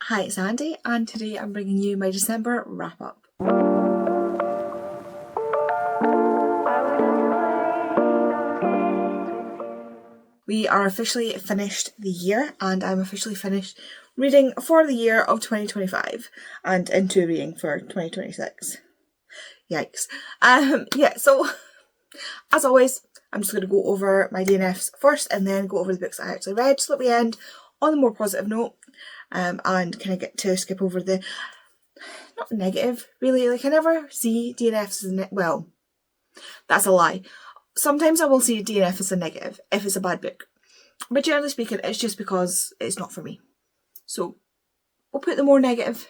Hi, it's Andy, and today I'm bringing you my December wrap-up. We are officially finished the year, and I'm officially finished reading for the year of 2025 and into reading for 2026. Yikes. So as always, I'm just going to go over my DNFs first and then go over the books I actually read so that we end on a more positive note. And kind of get to skip over the, not negative, really, like I never see DNFs as well, that's a lie. Sometimes I will see a DNF as a negative if it's a bad book, but generally speaking it's just because it's not for me. So we'll put the more negative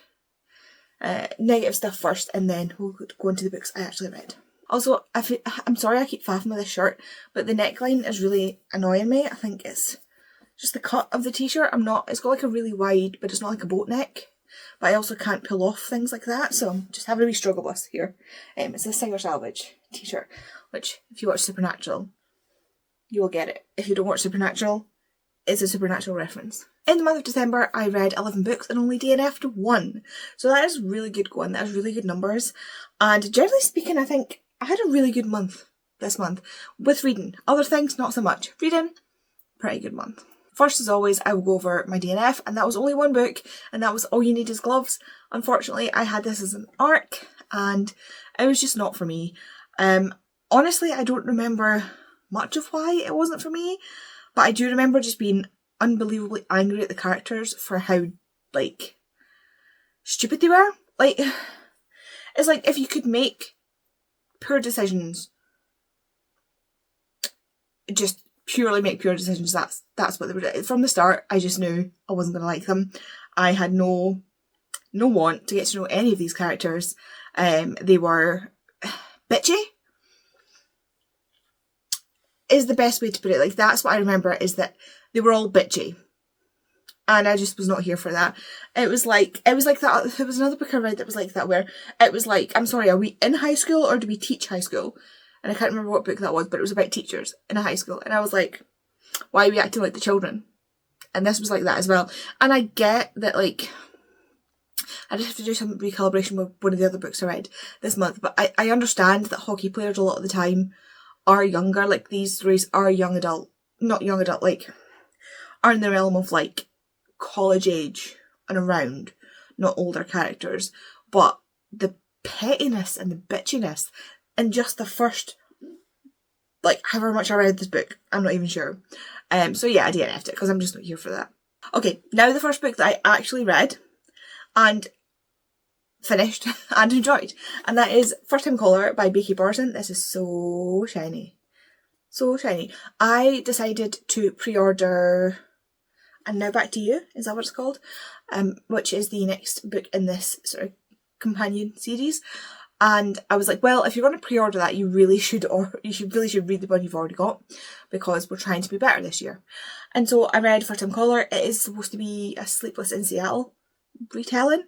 stuff first and then we'll go into the books I actually read. Also, I'm sorry I keep faffing with this shirt, but the neckline is really annoying me. I think it's just the cut of the t-shirt. It's got like a really wide, but it's not like a boat neck. But I also can't pull off things like that, so I'm just having a wee struggle bus here. It's a Singer Salvage t-shirt, which if you watch Supernatural, you will get it. If you don't watch Supernatural, it's a Supernatural reference. In the month of December, I read 11 books and only DNF'd 1. So that is really good going. That is really good numbers. And generally speaking, I think I had a really good month this month with reading. Other things, not so much. Reading, pretty good month. First, as always, I will go over my DNF, and that was only one book, and that was All You Need Is Gloves. Unfortunately, I had this as an ARC, and it was just not for me. Honestly, I don't remember much of why it wasn't for me, but I do remember just being unbelievably angry at the characters for how, like, stupid they were. Like, it's like if you could make poor decisions, just purely make pure decisions, that's what they were doing. From the start, I just knew I wasn't going to like them. I had no want to get to know any of these characters. They were bitchy, is the best way to put it. Like, that's what I remember, is that they were all bitchy. And I just was not here for that. It was like that. There was another book I read that was like that, where it was like, I'm sorry, are we in high school or do we teach high school? And I can't remember what book that was, but it was about teachers in a high school. And I was like, why are we acting like the children? And this was like that as well. And I get that, like, I just have to do some recalibration with one of the other books I read this month. But I understand that hockey players a lot of the time are younger. Like, these stories are not young adult, like, are in the realm of, like, college age and around, not older characters. But the pettiness and the bitchiness in just the first, like, however much I read this book, I'm not even sure. So yeah, I DNF'd it because I'm just not here for that. Okay, now the first book that I actually read and finished and enjoyed, and that is First Time Caller by Becky Borson. This is so shiny. So shiny. I decided to pre-order And Now Back to You, is that what it's called? Which is the next book in this sort of companion series. And I was like, well, if you're going to pre-order that, you really should read the one you've already got, because we're trying to be better this year. And so I read First Time Caller. It is supposed to be a Sleepless in Seattle retelling.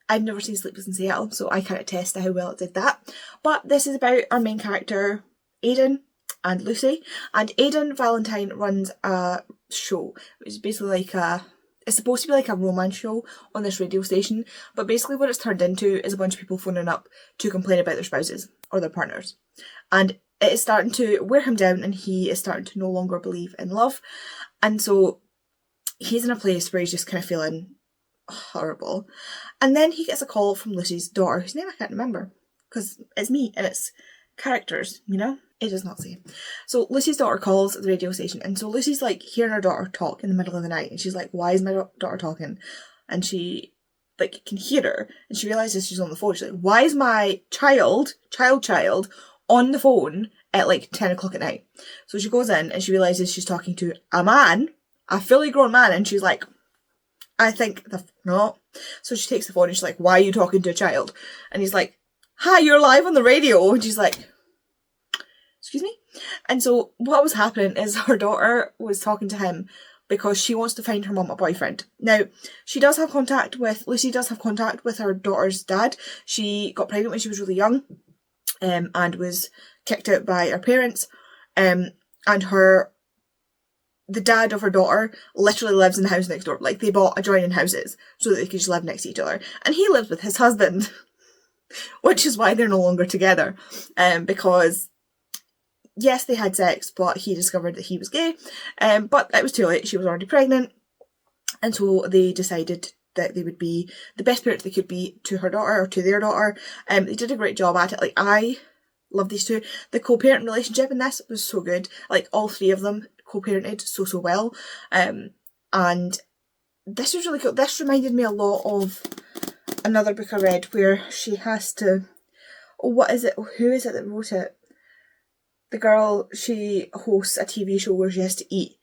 I've never seen Sleepless in Seattle, so I can't attest to how well it did that. But this is about our main character, Aidan, and Lucy. And Aidan Valentine runs a show, which is basically like it's supposed to be like a romance show on this radio station, but basically what it's turned into is a bunch of people phoning up to complain about their spouses or their partners. And it is starting to wear him down, and he is starting to no longer believe in love. And so he's in a place where he's just kind of feeling horrible. And then he gets a call from Lucy's daughter, whose name I can't remember, because it's me and it's characters, you know? It does not say. So Lucy's daughter calls the radio station, and so Lucy's like hearing her daughter talk in the middle of the night, and she's like, why is my daughter talking? And she like can hear her, and she realises she's on the phone. She's like, why is my child on the phone at like 10 o'clock at night? So she goes in and she realises she's talking to a man, a fully grown man, and she's like, I think not. So she takes the phone and she's like, why are you talking to a child? And he's like, hi, you're live on the radio. And she's like, excuse me? And so what was happening is her daughter was talking to him because she wants to find her mum a boyfriend. Now, Lucy does have contact with her daughter's dad. She got pregnant when she was really young, and was kicked out by her parents. And her the dad of her daughter literally lives in the house next door. Like, they bought adjoining houses so that they could just live next to each other. And he lives with his husband, which is why they're no longer together. Because, yes, they had sex, but he discovered that he was gay. But it was too late. She was already pregnant. And so they decided that they would be the best parents they could be to her daughter, or to their daughter. They did a great job at it. Like, I love these two. The co-parent relationship in this was so good. Like, all three of them co-parented so well. And this was really cool. This reminded me a lot of another book I read where she has to... Oh, what is it? Who is it that wrote it? The girl, she hosts a TV show where she has to eat,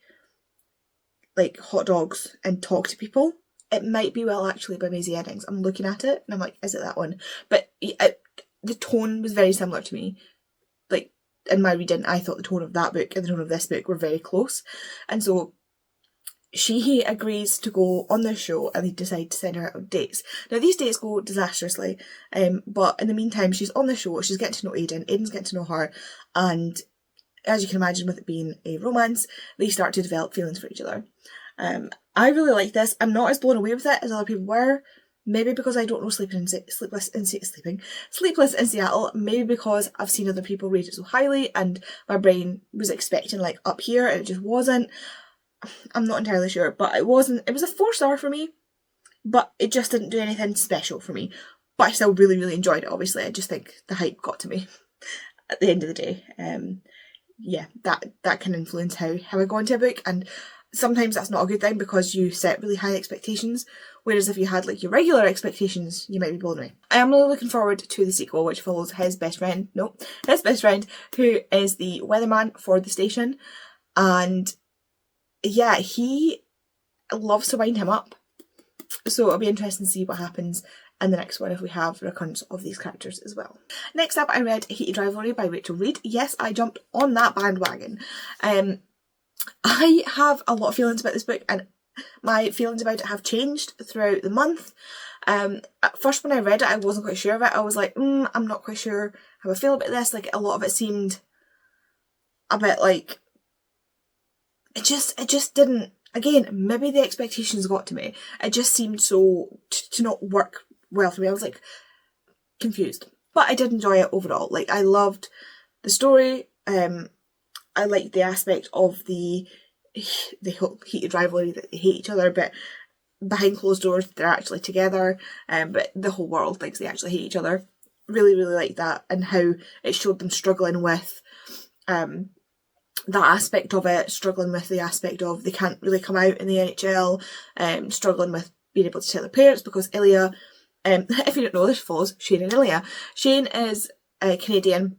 like, hot dogs and talk to people. It might be Well Actually by Maisie Eddings. I'm looking at it and I'm like, is it that one? But the tone was very similar to me. Like, in my reading, I thought the tone of that book and the tone of this book were very close. And so she agrees to go on this show and they decide to send her out on dates. Now, these dates go disastrously, but in the meantime, she's on the show, she's getting to know Aidan, Aidan's getting to know her, and as you can imagine, with it being a romance, they start to develop feelings for each other. I really like this. I'm not as blown away with it as other people were. Maybe because I don't know Sleepless in Seattle. Maybe because I've seen other people rate it so highly and my brain was expecting like up here and it just wasn't. I'm not entirely sure, but it was a 4-star for me, but it just didn't do anything special for me. But I still really, really enjoyed it, obviously. I just think the hype got to me at the end of the day. Yeah, that can influence how I go into a book, and sometimes that's not a good thing because you set really high expectations, whereas if you had like your regular expectations, you might be blown away. I am really looking forward to the sequel, which follows his best friend, who is the weatherman for the station, and yeah, he loves to wind him up. So it'll be interesting to see what happens in the next one if we have recurrence of these characters as well. Next up, I read Heated Rivalry by Rachel Reid. Yes, I jumped on that bandwagon. I have a lot of feelings about this book, and my feelings about it have changed throughout the month. At first when I read it, I wasn't quite sure of it. I was like, I'm not quite sure how I feel about this. Like, a lot of it seemed a bit like, it just didn't, again, maybe the expectations got to me. It just seemed so to not work well for me. I was like confused, but I did enjoy it overall. Like, I loved the story. I liked the aspect of the whole heated rivalry, that they hate each other, but behind closed doors they're actually together. But the whole world thinks they actually hate each other. Really, really liked that, and how it showed them struggling with that aspect of it, struggling with the aspect of they can't really come out in the NHL, struggling with being able to tell their parents because Ilya, if you don't know, this follows Shane and Ilya. Shane is Canadian,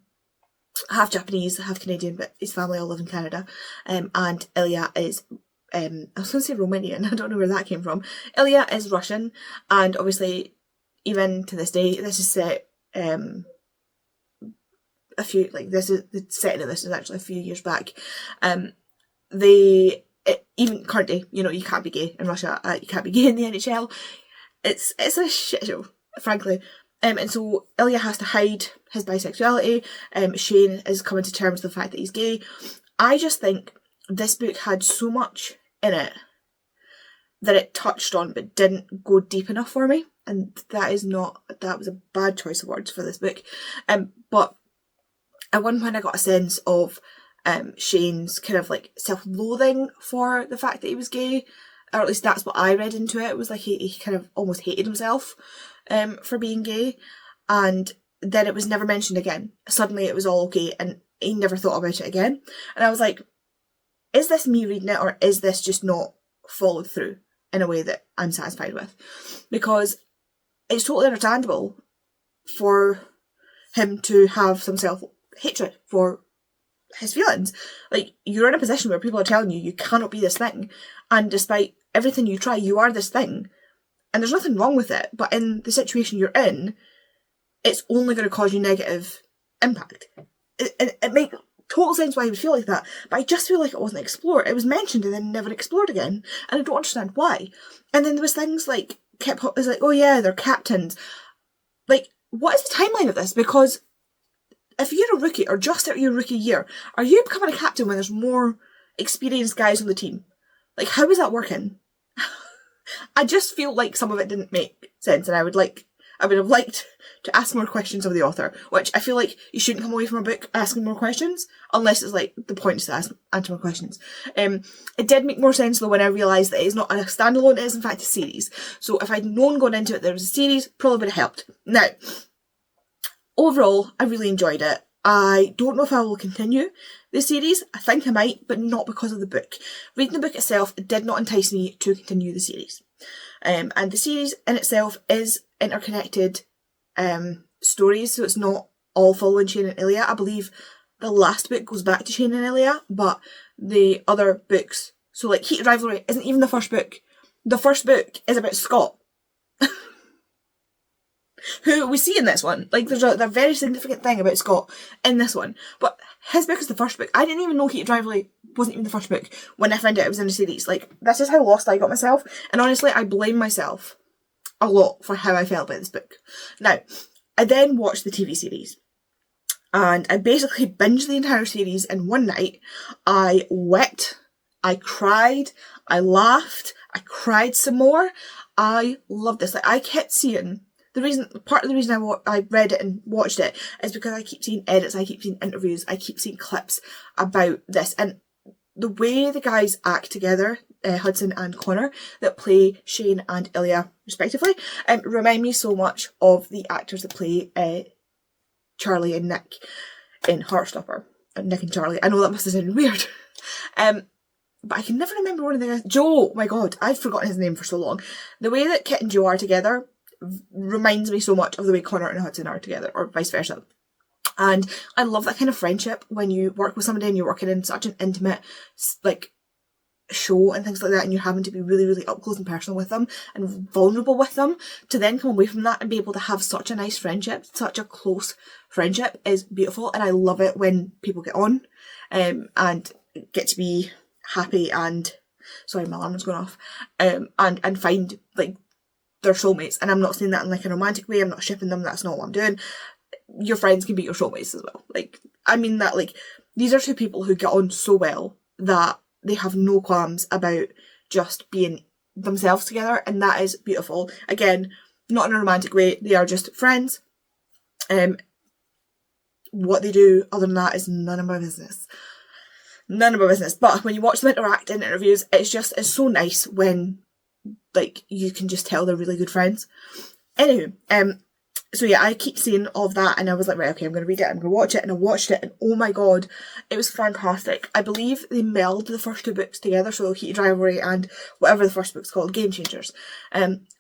half Japanese, half Canadian, but his family all live in Canada, and Ilya is, I was going to say Romanian, I don't know where that came from. Ilya is Russian, and obviously, even to this day, this is set, the setting of this is actually a few years back. Even currently, you can't be gay in Russia, you can't be gay in the NHL. It's a shit show, frankly. And so Ilya has to hide his bisexuality. Shane is coming to terms with the fact that he's gay. I just think this book had so much in it that it touched on but didn't go deep enough for me. And that was a bad choice of words for this book. But at one point I got a sense of Shane's kind of like self-loathing for the fact that he was gay, or at least that's what I read into it. It was like he kind of almost hated himself for being gay, and then it was never mentioned again. Suddenly it was all okay and he never thought about it again. And I was like, is this me reading it, or is this just not followed through in a way that I'm satisfied with? Because it's totally understandable for him to have some self-hatred for his feelings. Like, you're in a position where people are telling you cannot be this thing, and despite everything you try, you are this thing, and there's nothing wrong with it, but in the situation you're in, it's only going to cause you negative impact. It makes total sense why he would feel like that, but I just feel like it wasn't explored. It was mentioned and then never explored again, and I don't understand why. And then there was things like, it's like, oh yeah, they're captains. Like, what is the timeline of this? Because if you're a rookie, or just out your rookie year, are you becoming a captain when there's more experienced guys on the team. Like, how is that working? I just feel like some of it didn't make sense, and I would have liked to ask more questions of the author, which I feel like you shouldn't come away from a book asking more questions, unless it's like the point is to answer more questions. It did make more sense though when I realised that it's not a standalone, it is in fact a series. So if I'd known going into it there was a series, probably would have helped. Now, overall, I really enjoyed it. I don't know if I will continue the series. I think I might, but not because of the book. Reading the book itself did not entice me to continue the series. And the series in itself is interconnected stories, so it's not all following Shane and Ilya. I believe the last book goes back to Shane and Ilya, but the other books, so like Heated Rivalry isn't even the first book. The first book is about Scott, who we see in this one. Like, there's a very significant thing about Scott in this one, but his book is the first book. I didn't even know Heated Rivalry wasn't even the first book when I found out it was in the series. Like, this is how lost I got myself, and honestly, I blame myself a lot for how I felt about this book. Now, I then watched the TV series, and I basically binged the entire series in one night. I wept, I cried, I laughed, I cried some more. I loved this. Like, I kept seeing, part of the reason I read it and watched it is because I keep seeing edits, I keep seeing interviews, I keep seeing clips about this, and the way the guys act together, Hudson and Connor, that play Shane and Ilya respectively, remind me so much of the actors that play Charlie and Nick in Heartstopper. Nick and Charlie. I know that must have sounded weird. But I can never remember one of the guys. Joe! Oh my god, I've forgotten his name for so long. The way that Kit and Joe are together reminds me so much of the way Connor and Hudson are together, or vice versa. And I love that kind of friendship when you work with somebody and you're working in such an intimate, like, show and things like that, and you're having to be really, really up close and personal with them and vulnerable with them, to then come away from that and be able to have such a nice friendship, such a close friendship, is beautiful. And I love it when people get on and get to be happy and, sorry, my alarm was going off, and find, like, their soulmates. And I'm not saying that in like a romantic way, I'm not shipping them, that's not what I'm doing. Your friends can be your soulmates as well. Like, I mean that, like, these are two people who get on so well that they have no qualms about just being themselves together, and that is beautiful. Again, not in a romantic way, they are just friends. What they do other than that is none of my business. None of my business. But when you watch them interact in interviews, it's so nice when, like, you can just tell they're really good friends. Anywho, so yeah, I keep seeing all of that, and I was like, right, okay, I'm going to read it, I'm going to watch it, and I watched it, and oh my god, it was fantastic. I believe they melded the first two books together, so Heated Rivalry and whatever the first book's called, Game Changers.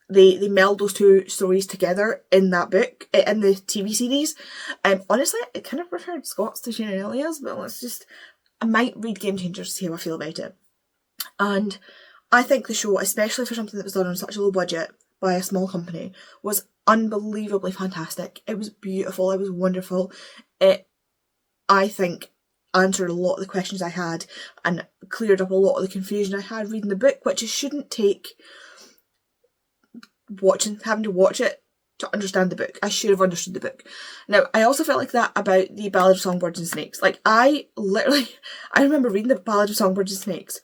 They meld those two stories together in that book, in the TV series. Honestly, it kind of preferred Scott's to Shane and Ilya's, but I might read Game Changers to see how I feel about it. And I think the show, especially for something that was done on such a low budget by a small company, was unbelievably fantastic. It was beautiful, it was wonderful. It, I think, answered a lot of the questions I had and cleared up a lot of the confusion I had reading the book, which shouldn't take having to watch it to understand the book. I should have understood the book. Now, I also felt like that about the Ballad of Songbirds and Snakes. Like, I remember reading the Ballad of Songbirds and Snakes,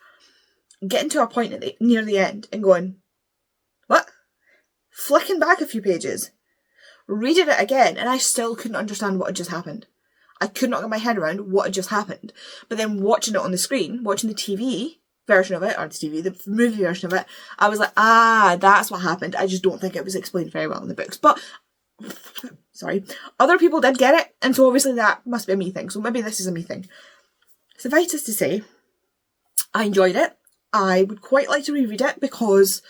getting to a point near the end and going, what? Flicking back a few pages, reading it again, and I still couldn't understand what had just happened. I could not get my head around what had just happened. But then watching it on the screen, watching the TV version of it, or the movie version of it, I was like, that's what happened. I just don't think it was explained very well in the books. But, sorry, other people did get it, and so obviously that must be a me thing. So maybe this is a me thing. Suffice it to say, I enjoyed it. I would quite like to reread it because,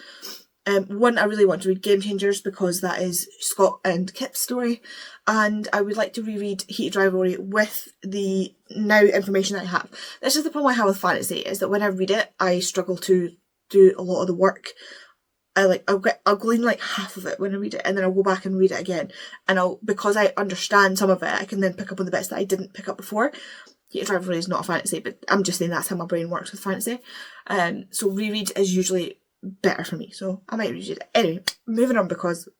one, I really want to read Game Changers because that is Scott and Kip's story, and I would like to reread Heated Rivalry with the now information I have. This is the problem I have with fantasy, is that when I read it, I struggle to do a lot of the work. I'll glean like half of it when I read it, and then I'll go back and read it again, and because I understand some of it, I can then pick up on the bits that I didn't pick up before. Heated Rivalry is not a fantasy, but I'm just saying that's how my brain works with fantasy. So reread is usually better for me, so I might read it. Anyway, moving on, because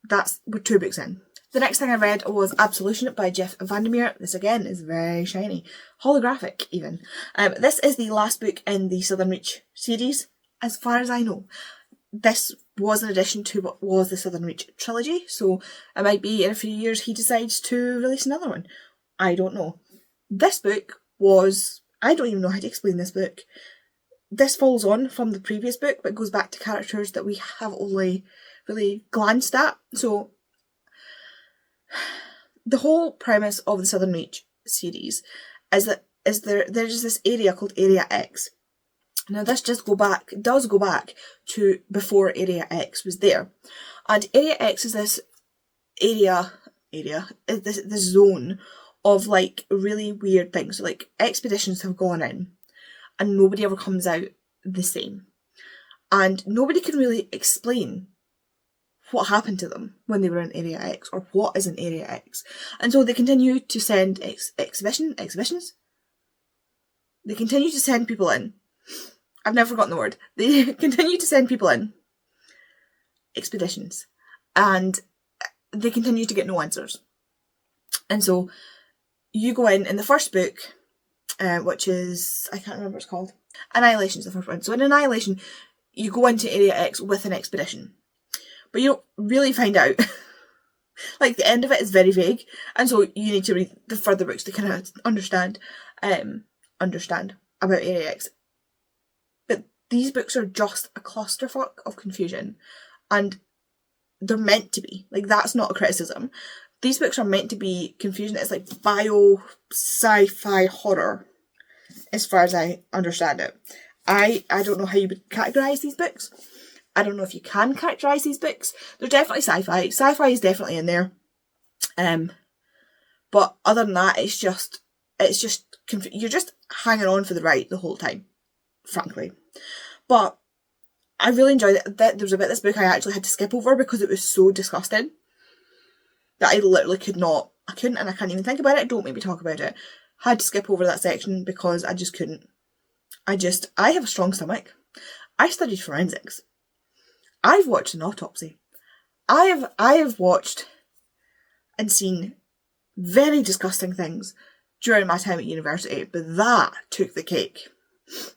we're 2 books in. The next thing I read was Absolution by Jeff Vandermeer. This again is very shiny. Holographic even. This is the last book in the Southern Reach series, as far as I know. This was an addition to what was the Southern Reach trilogy, so it might be in a few years he decides to release another one. I don't know. This book was... I don't even know how to explain this book. This follows on from the previous book, but goes back to characters that we have only really glanced at. So, the whole premise of the Southern Reach series is that there's this area called Area X. Now this does go back to before Area X was there. And Area X is this this zone of like really weird things. So like expeditions have gone in and nobody ever comes out the same. And nobody can really explain what happened to them when they were in Area X or what is in Area X. And so they continue to send exhibitions? They continue to send people in. I've never forgotten the word. They continue to send people in. Expeditions. And they continue to get no answers. And so you go in the first book, which is, I can't remember what it's called. Annihilation is the first one. So in Annihilation, you go into Area X with an expedition. But you don't really find out. Like, the end of it is very vague. And so you need to read the further books to kind of understand about Area X. But these books are just a clusterfuck of confusion. And they're meant to be. Like, that's not a criticism. These books are meant to be confusing. It's like bio sci-fi horror, as far as I understand it. I don't know how you would categorise these books. I don't know if you can characterise these books. They're definitely sci-fi. Sci-fi is definitely in there. But other than that, it's just you're just hanging on for the ride the whole time, frankly. But I really enjoyed it. There was a bit of this book I actually had to skip over because it was so disgusting that I literally couldn't, and I can't even think about it. Don't make me talk about it. Had to skip over that section because I just couldn't. I have a strong stomach. I studied forensics. I've watched an autopsy. I have watched and seen very disgusting things during my time at university, but that took the cake.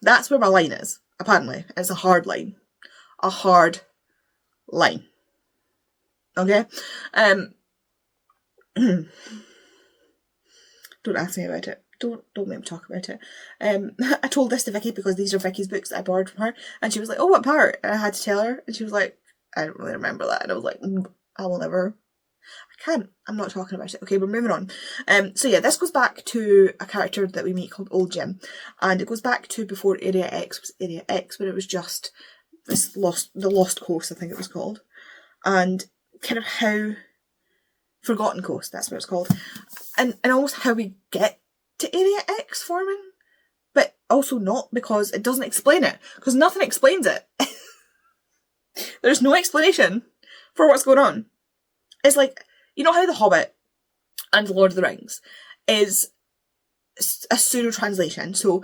That's where my line is, apparently. It's a hard line. A hard line. Okay? Don't ask me about it. Don't make me talk about it. I told this to Vicky because these are Vicky's books that I borrowed from her, and she was like, "Oh, what part?" And I had to tell her, and she was like, "I don't really remember that." And I was like, "I will never. I can't. I'm not talking about it." Okay, we're moving on. So yeah, this goes back to a character that we meet called Old Jim, and it goes back to before Area X was Area X, but it was just the Lost Coast, I think it was called, and kind of how Forgotten Coast. That's what it's called, and almost how we get to Area X forming, but also not, because it doesn't explain it, because nothing explains it. There's no explanation for what's going on. It's like, you know how The Hobbit and Lord of the Rings is a pseudo translation. So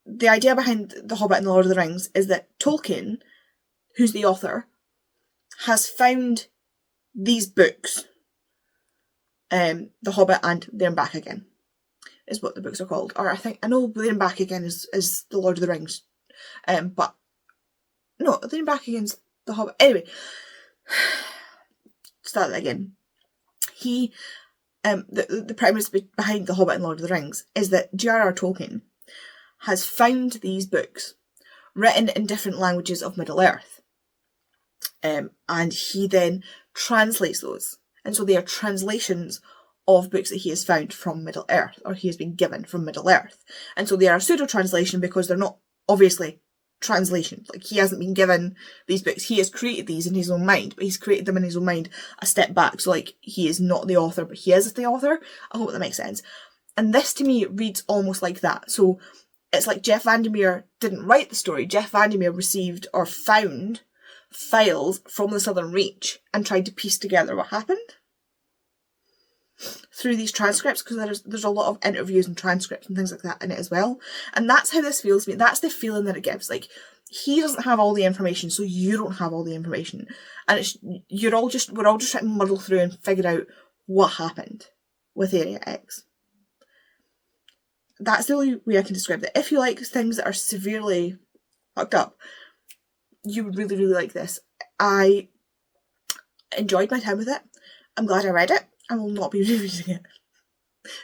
the idea behind The Hobbit and the Lord of the Rings is that Tolkien, who's the author, has found these books, The Hobbit and There and Back Again is what the books are called. Or I know There and Back Again is the Lord of the Rings. But no, There and Back Again's The Hobbit. Anyway, start that again. The premise behind The Hobbit and Lord of the Rings is that J.R.R. Tolkien has found these books written in different languages of Middle-earth. And he then translates those. And so they are translations of books that he has found from Middle-earth, or he has been given from Middle-earth. And so they are a pseudo-translation because they're not obviously translations. Like, he hasn't been given these books. He has created these in his own mind, but he's created them in his own mind a step back. So, like, he is not the author, but he is the author. I hope that makes sense. And this, to me, reads almost like that. So it's like Jeff Vandermeer didn't write the story. Jeff Vandermeer received or found files from the Southern Reach and tried to piece together what happened through these transcripts, because there's a lot of interviews and transcripts and things like that in it as well. And that's how this feels to me. That's the feeling that it gives. Like, he doesn't have all the information, so you don't have all the information. And we're all just trying to muddle through and figure out what happened with Area X. That's the only way I can describe it. If you like things that are severely fucked up, you would really, really like this. I enjoyed my time with it. I'm glad I read it. I will not be rereading it.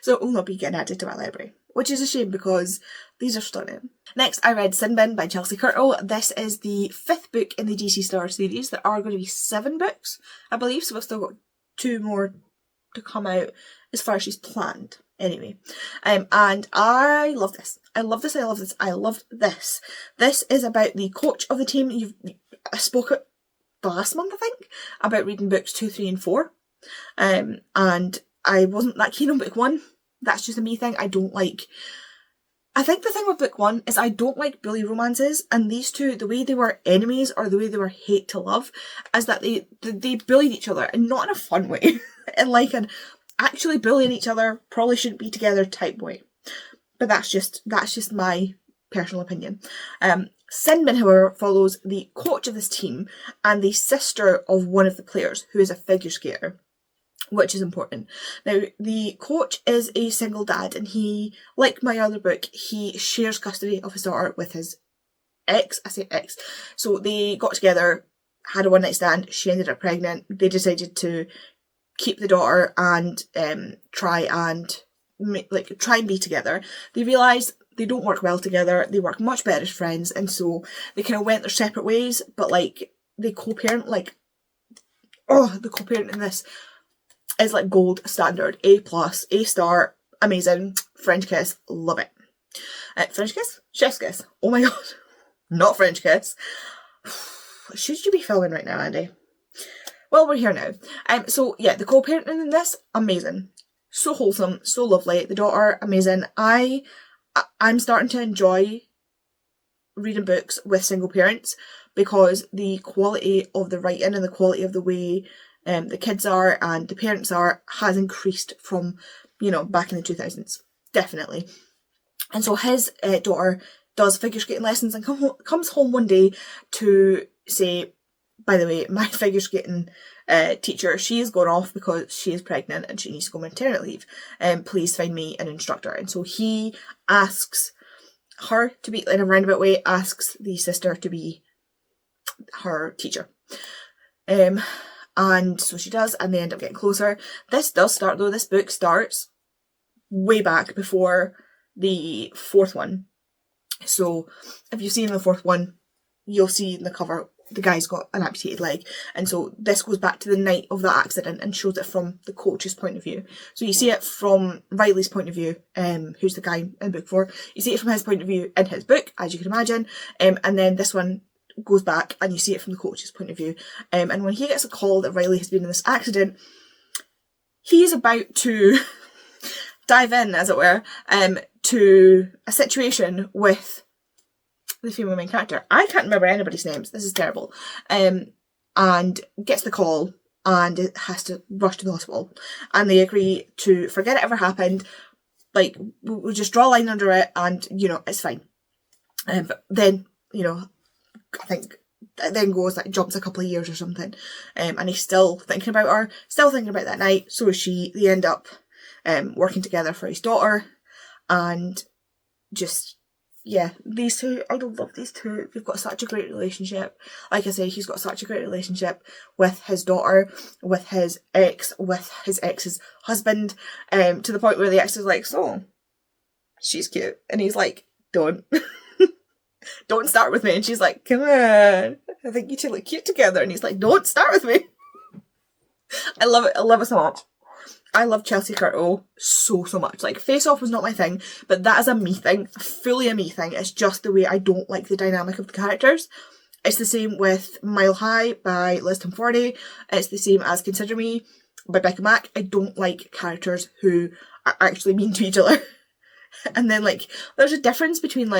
So it will not be getting added to my library, which is a shame because these are stunning. Next, I read Sin Bin by Chelsea Curto. This is the 5th book in the DC Star series. There are going to be 7 books, I believe, so we've still got 2 more to come out as far as she's planned. Anyway, and I love this. I love this. I love this. I loved this. This is about the coach of the team. I spoke last month, I think, about reading books 2, 3 and 4. And I wasn't that keen on book 1. That's just a me thing. I think the thing with book 1 is I don't like bully romances, and these two, the way they were enemies or the way they were hate to love, is that they bullied each other, and not in a fun way, in like an actually bullying each other, probably shouldn't be together type way. But that's just my personal opinion. Sin Bin, however, follows the coach of this team and the sister of one of the players, who is a figure skater, which is important. Now, the coach is a single dad, and he, like my other book, he shares custody of his daughter with his ex. I say ex. So they got together, had a one-night stand, she ended up pregnant, they decided to keep the daughter and try and be together. They realised they don't work well together, they work much better as friends, and so they kind of went their separate ways, but like they co-parent, the co-parent in this is like gold standard, A+, A-star, amazing, French kiss, love it. French kiss? Chef's kiss. Oh my god. Not French kiss. Should you be filming right now, Andy? Well, we're here now. So yeah, the co-parenting in this, amazing. So wholesome, so lovely. The daughter, amazing. I'm starting to enjoy reading books with single parents because the quality of the writing and the quality of the way the kids are and the parents are has increased from, back in the 2000s. Definitely. And so his daughter does figure skating lessons and comes home one day to say, by the way, my figure skating teacher, she is going off because she is pregnant and she needs to go on maternity leave. Please find me an instructor. And so he asks her to be, in a roundabout way, asks the sister to be her teacher. And so she does, and they end up getting closer. This does start, though, this book starts way back before the 4th one. So if you've seen the 4th one, you'll see in the cover the guy's got an amputated leg, and so this goes back to the night of that accident and shows it from the coach's point of view. So you see it from Riley's point of view, who's the guy in book 4. You see it from his point of view in his book, as you can imagine, and then this one goes back and you see it from the coach's point of view. And when he gets a call that Riley has been in this accident, he's about to dive in, as it were, to a situation with the female main character. I can't remember anybody's names. This is terrible. And gets the call and it has to rush to the hospital. And they agree to forget it ever happened. Like, we'll just draw a line under it and, it's fine. But then, I think it then goes, jumps a couple of years or something. And he's still thinking about her, still thinking about that night. So is she. They end up working together for his daughter. And just, yeah, these two, I love these two. They've got such a great relationship. Like I say, he's got such a great relationship with his daughter, with his ex's husband, to the point where the ex is like, so, she's cute. And he's like, don't. Don't start with me. And she's like, come on, I think you two look cute together. And he's like, don't start with me. I love it. I love it so much. I love Chelsea Curto so much. Like, Face Off was not my thing, but that is a me thing, fully a me thing. It's just the way I don't like the dynamic of the characters. It's the same with Mile High by Liz Forty. It's the same as Consider Me by Becca Mack. I don't like characters who are actually mean to each other. And then, there's a difference between,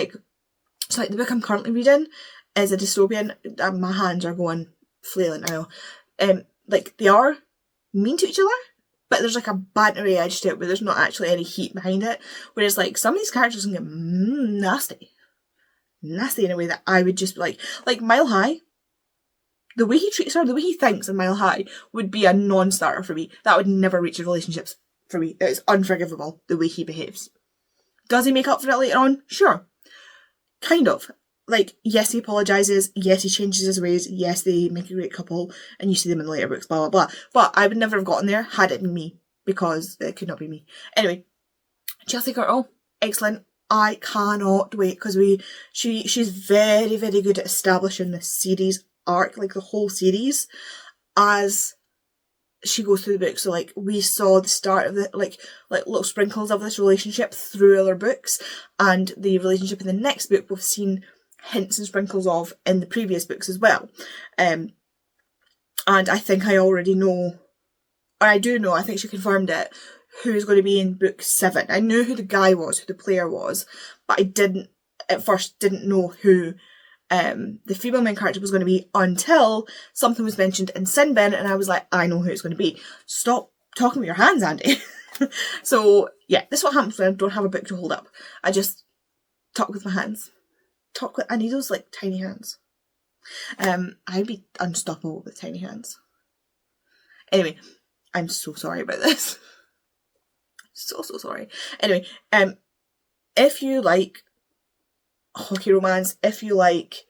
so the book I'm currently reading is a dystopian. My hands are going flailing now. They are mean to each other, but there's a bantery edge to it where there's not actually any heat behind it. Whereas some of these characters can get nasty in a way that I would just be like Mile High. The way he treats her, the way he thinks in Mile High would be a non-starter for me. That would never reach a relationship for me. It's unforgivable, the way he behaves. Does he make up for it later on? Sure. Kind of. Like, yes, he apologises, yes, he changes his ways, yes, they make a great couple, and you see them in the later books, blah, blah, blah. But I would never have gotten there had it been me, because it could not be me. Anyway, Chelsea Curtle, excellent. I cannot wait, because she's very, very good at establishing the series arc, like the whole series, as she goes through the book. So like we saw the start of the like little sprinkles of this relationship through other books, and the relationship in the next book we've seen hints and sprinkles of in the previous books as well. And I think I already know, or I do know, I think she confirmed it, who's going to be in book 7. I knew who the guy was, who the player was, but I at first didn't know who the female main character was going to be until something was mentioned in Sinbin, and I was like, I know who it's going to be. Stop talking with your hands, Andy. So yeah, this is what happens when I don't have a book to hold up. I just talk with my hands. I need those like tiny hands. I'd be unstoppable with tiny hands. Anyway, I'm so sorry about this. So sorry. Anyway, if you like hockey romance, if you like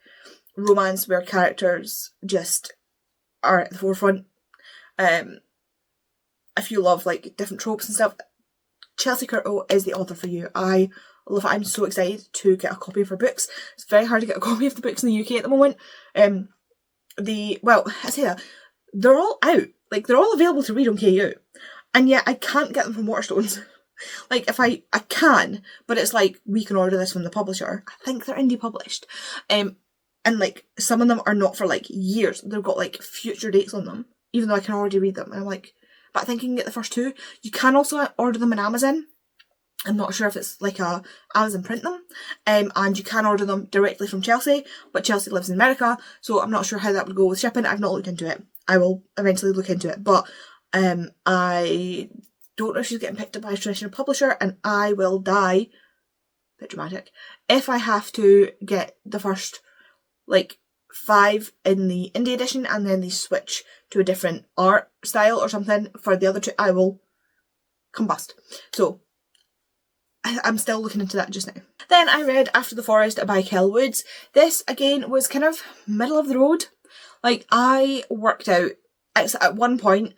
romance where characters just are at the forefront, if you love like different tropes and stuff, Chelsea Curtle is the author for you. I love it. I'm so excited to get a copy of her books. It's very hard to get a copy of the books in the UK at the moment. I say that, they're all out. Like, they're all available to read on KU. And yet I can't get them from Waterstones. Like, if I can, but it's like, we can order this from the publisher. I think they're indie published. And like, some of them are not for like years. They've got like future dates on them, even though I can already read them. And I'm like, but I think you can get the first 2. You can also order them on Amazon. I'm not sure if it's like a Amazon print them. And you can order them directly from Chelsea, but Chelsea lives in America, so I'm not sure how that would go with shipping. I've not looked into it. I will eventually look into it, but I don't know if she's getting picked up by a traditional publisher, and I will die, a bit dramatic, if I have to get the first like 5 in the indie edition and then they switch to a different art style or something for the other 2. I will combust. So I'm still looking into that just now. Then I read After the Forest by Kel Woods. This again was kind of middle of the road. Like, I worked out at one point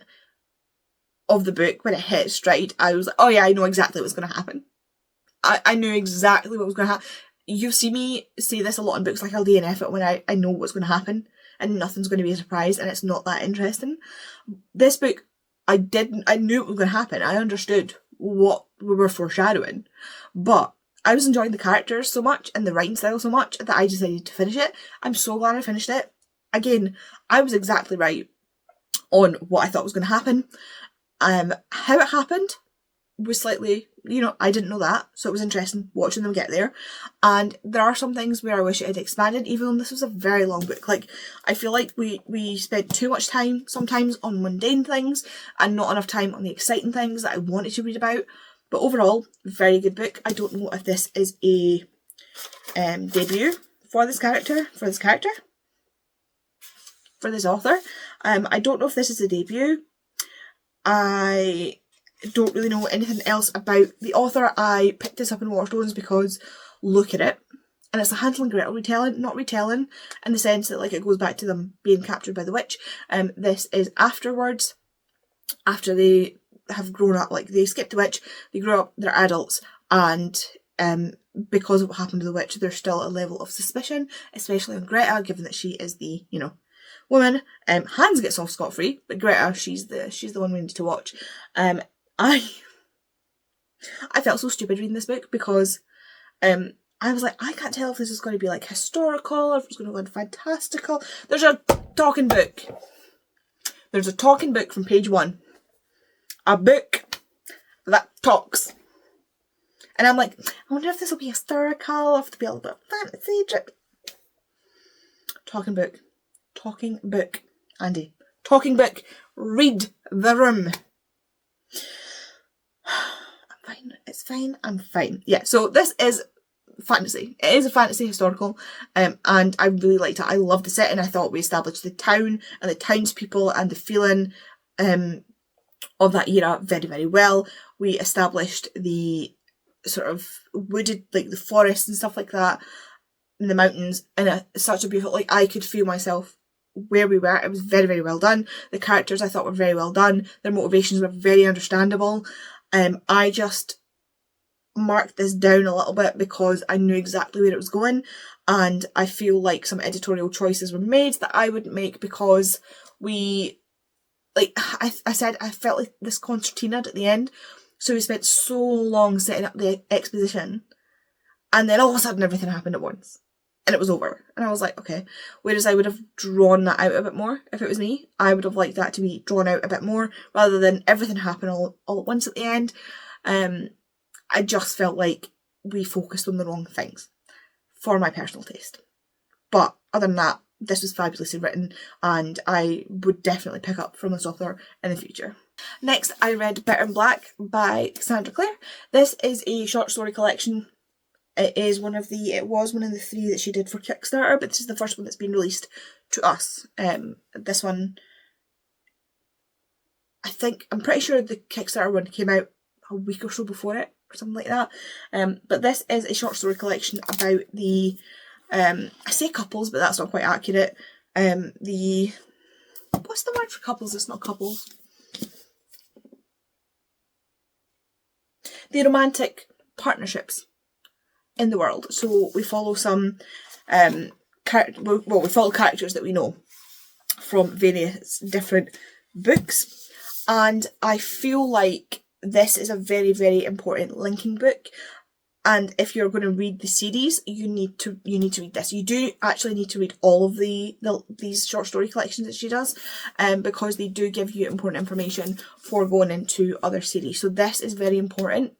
of the book, when it hit stride, I was like, oh yeah, I know exactly what's going to happen. I knew exactly what was going to happen. You've seen me say this a lot in books, like I'll DNF it when I know what's going to happen and nothing's going to be a surprise and it's not that interesting. This book, I knew it was going to happen. I understood what we were foreshadowing, but I was enjoying the characters so much and the writing style so much that I decided to finish it. I'm so glad I finished it. Again, I was exactly right on what I thought was going to happen. How it happened was slightly, I didn't know that, so it was interesting watching them get there. And there are some things where I wish it had expanded, even though this was a very long book. Like, I feel like we spent too much time sometimes on mundane things and not enough time on the exciting things that I wanted to read about. But overall, very good book. I don't know if this is a debut for this author. I don't know if this is a debut. I don't really know anything else about the author. I picked this up in Waterstones because look at it. And it's a Hansel and Gretel retelling, not retelling in the sense that like it goes back to them being captured by the witch. This is afterwards, after they have grown up, like they skipped the witch, they grow up, they're adults, and because of what happened to the witch, there's still a level of suspicion, especially on Greta, given that she is the, woman. Hans gets off scot-free, but Greta, she's the one we need to watch. I felt so stupid reading this book because I was like, I can't tell if this is going to be like historical or if it's going to go fantastical. There's a talking book. There's a talking book from page 1. A book that talks. And I'm like, I wonder if this will be historical, if it'll be a little bit of fantasy drip. Talking book. Talking book. Andy. Talking book. Read the room. I'm fine. It's fine. I'm fine. Yeah, so this is fantasy. It is a fantasy historical, and I really liked it. I loved the setting. I thought we established the town and the townspeople and the feeling of that era very, very well. We established the sort of wooded, like the forest and stuff like that, in the mountains, in such a beautiful, like I could feel myself where we were. It was very, very well done. The characters I thought were very well done. Their motivations were very understandable. I just marked this down a little bit because I knew exactly where it was going, and I feel like some editorial choices were made that I wouldn't make because we, like I said, I felt like this concertina at the end, so we spent so long setting up the exposition, and then all of a sudden everything happened at once and it was over, and I was like, okay. Whereas I would have drawn that out a bit more if it was me. I would have liked that to be drawn out a bit more rather than everything happen all at once at the end. I just felt like we focused on the wrong things for my personal taste. But other than that, this was fabulously written, and I would definitely pick up from this author in the future. Next, I read Bitter and Black by Cassandra Clare. This is a short story collection. It was one of the 3 that she did for Kickstarter, but this is the first one that's been released to us. This one, I'm pretty sure the Kickstarter one came out a week or so before it, or something like that. But this is a short story collection about the, I say couples, but that's not quite accurate. What's the word for couples? It's not couples. The romantic partnerships in the world. So we follow some, we follow characters that we know from various different books, and I feel like this is a very, very important linking book. And if you're going to read the series, you need to read this. You do actually need to read all of these short story collections that she does, because they do give you important information for going into other series. So this is very important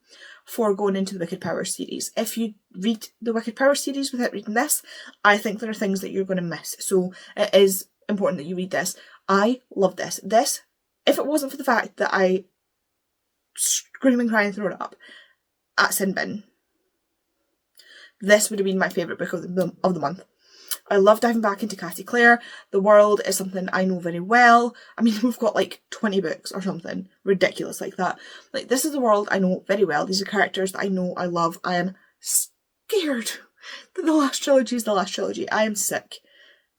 for going into the Wicked Powers series. If you read the Wicked Powers series without reading this, I think there are things that you're going to miss. So it is important that you read this. I love this. This, if it wasn't for the fact that I scream and cry and throw it up at Sin Bin, this would have been my favourite book of the month. I love diving back into Cassie Clare. The world is something I know very well. I mean, we've got like 20 books or something ridiculous like that. Like, this is the world I know very well. These are characters that I know, I love. I am scared that the last trilogy is the last trilogy. I am sick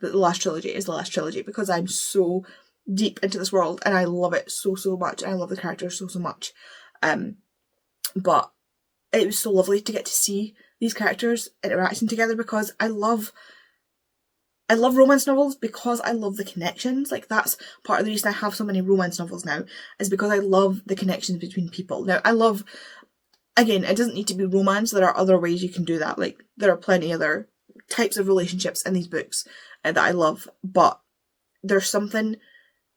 that the last trilogy is the last trilogy because I'm so deep into this world and I love it so, so much. And I love the characters so, so much. But it was so lovely to get to see these characters interacting together because I love romance novels because I love the connections. Like, that's part of the reason I have so many romance novels now, is because I love the connections between people. Now, I love, again, it doesn't need to be romance. There are other ways you can do that. Like, there are plenty other types of relationships in these books that I love, but there's something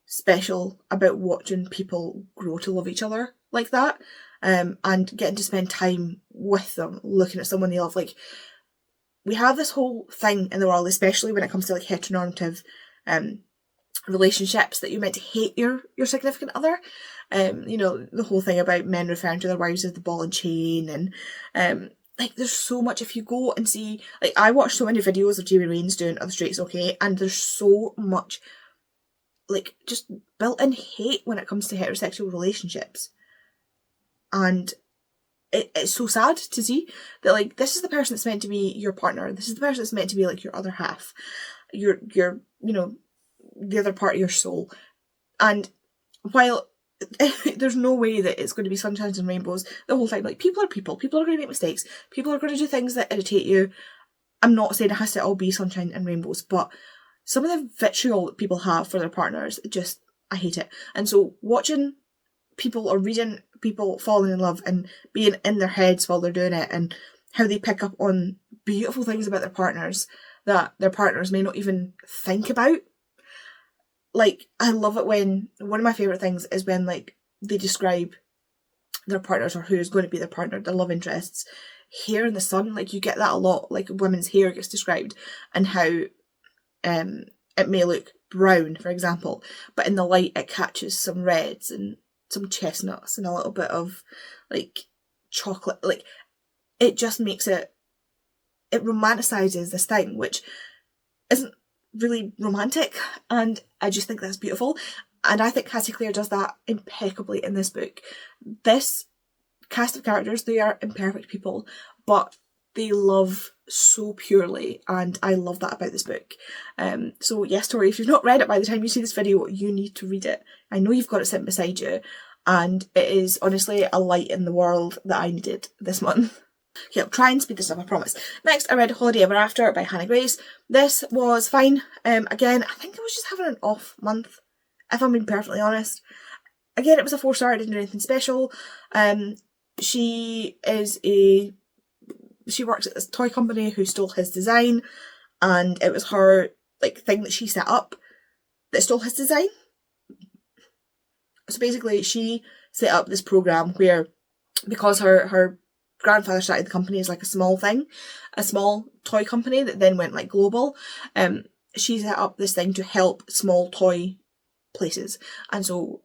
special about watching people grow to love each other like that, and getting to spend time with them, looking at someone they love. Like, we have this whole thing in the world, especially when it comes to like heteronormative relationships, that you're meant to hate your significant other. You know, the whole thing about men referring to their wives as the ball and chain, and like, there's so much. If you go and see, like, I watch so many videos of Jamie Raines doing Are the Straights Okay, and there's so much like just built-in hate when it comes to heterosexual relationships. And it's so sad to see that, like, this is the person that's meant to be your partner. This is the person that's meant to be like your other half, your you know, the other part of your soul. And while there's no way that it's going to be sunshines and rainbows the whole time, like, people are people. People are going to make mistakes. People are going to do things that irritate you. I'm not saying it has to all be sunshine and rainbows, but some of the vitriol that people have for their partners, I hate it. And so watching people or reading people falling in love and being in their heads while they're doing it, and how they pick up on beautiful things about their partners that their partners may not even think about. Like, I love it when, one of my favourite things is when, like, they describe their partners or who's going to be their partner, their love interests, hair in the sun. Like, you get that a lot. Like, women's hair gets described and how it may look brown, for example, but in the light it catches some reds and some chestnuts and a little bit of like chocolate. Like, it just makes it it romanticizes this thing, which isn't really romantic, and I just think that's beautiful. And I think Cassie Clare does that impeccably in this book. This cast of characters, they are imperfect people, but they love so purely, and I love that about this book. So yes, Tori, if you've not read it by the time you see this video, you need to read it. I know you've got it sitting beside you, and it is honestly a light in the world that I needed this month. Okay, I'll try and speed this up, I promise. Next, I read Holiday Ever After by Hannah Grace. This was fine. Again, I think I was just having an off month, if I'm being perfectly honest. Again, it was a 4-star, I didn't do anything special. She works at this toy company who stole his design, and it was her like thing that she set up that stole his design. So basically, she set up this program where, because her grandfather started the company as like a small thing, a small toy company that then went like global, she set up this thing to help small toy places, and so